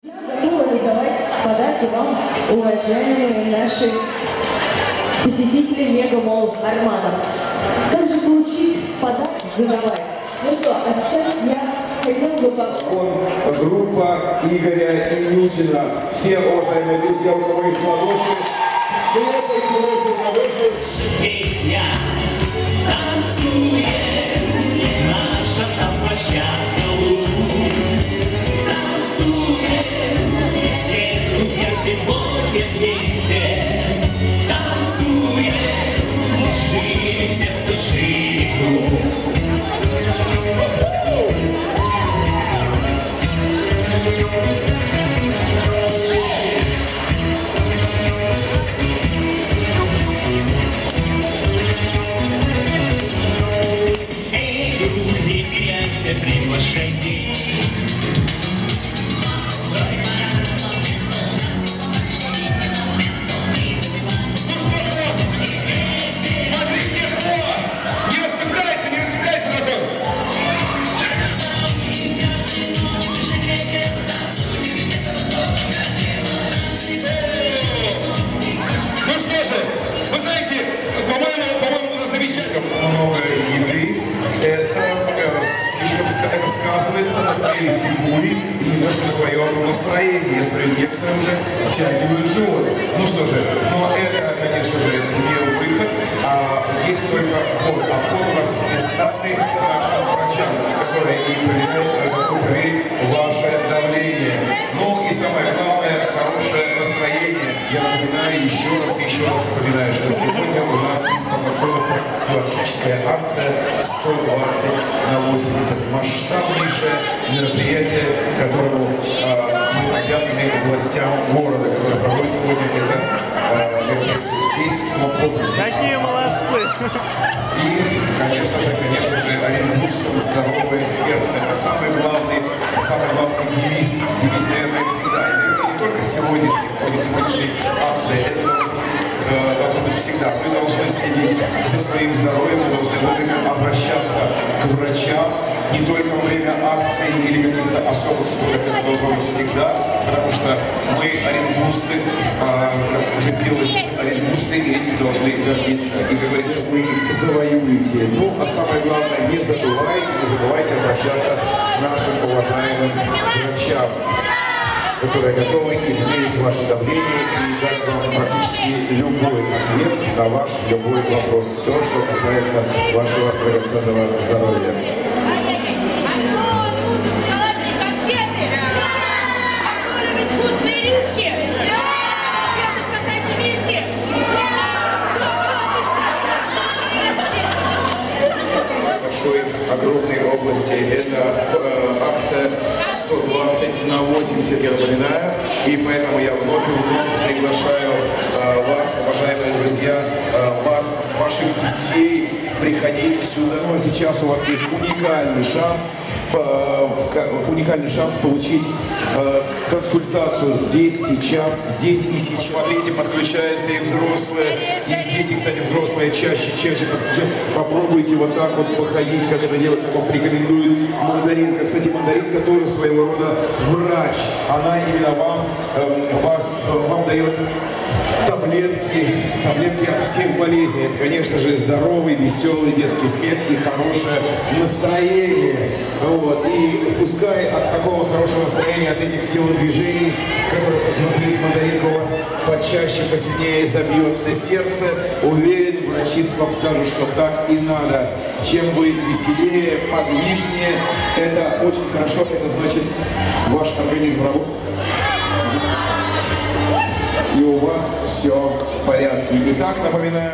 Я готова раздавать подарки вам, уважаемые наши посетители Мегамолл Армана. Как же получить подарок, задавать? Ну что, а сейчас я хотела бы поговорить. Группа Игоря Инютина. Все уважаемые друзья, у кого есть ладоши, хлопайте в ладоши. Песня танцует наша танцплощадка. Танцует все друзья сегодня вместе. Танцует шире сердце, шире круг. Приглашайте. Это сказывается на твоей фигуре и немножко на твоем настроении. Я смотрю, некоторые уже втягивают живот. Ну что же, но это, конечно же, не выход, а есть только вход. А вход у нас бесплатный нашим врачам, которые и проверить ваше давление. Ну и самое главное, хорошее настроение. Я напоминаю еще раз напоминаю, что сегодня у нас информационно-профилактическая акция 120/80. Масштабнейшее мероприятие, которому мы обязаны властям города, которое проводит сегодня это здесь, в комплексе. Какие молодцы! И, конечно же, оренбуржцам здоровое сердце. Это самый главный девиз, наверное, всегда. И, наверное, не только сегодняшний, в ходе сегодняшней акции, это должно быть всегда. Мы должны следить за своим здоровьем, мы должны вовремя обращаться к врачам, не только во время акций или каких-то особых случаев, это должно быть всегда, потому что мы оренбуржцы, как уже пелось, оренбуржцы, и этим должны гордиться. И, как говорится, вы их завоюете. Ну, а самое главное, не забывайте обращаться к нашим уважаемым врачам, которые готовы измерить ваше давление и дать вам практически любой ответ на ваш любой вопрос. Все, что касается вашего драгоценного здоровья. Большой, огромной области. Это акция 120/80, я напоминаю. И поэтому я вновь приглашаю вас, уважаемые друзья, вас с ваших детей приходить сюда. Ну, а сейчас у вас есть уникальный шанс получить консультацию здесь и сейчас. Смотрите, подключаются и взрослые, и дети, кстати, взрослые чаще. Попробуйте вот так вот походить, как это делать, как вам порекомендует Мандаринка. Кстати, Мандаринка тоже своего рода врач. Она именно вам дает таблетки от всех болезней. Это, конечно же, здоровый, веселый детский смех и хорошее настроение. Вот. И пускай от такого хорошего настроения, от этих телодвижений, которые внутри Мандаринка у вас почаще, посильнее забьется сердце, уверен, врачи вам скажут, что так и надо. Чем вы веселее, подвижнее, это очень хорошо, это значит, ваш организм работает. И у вас все в порядке. Итак, напоминаю...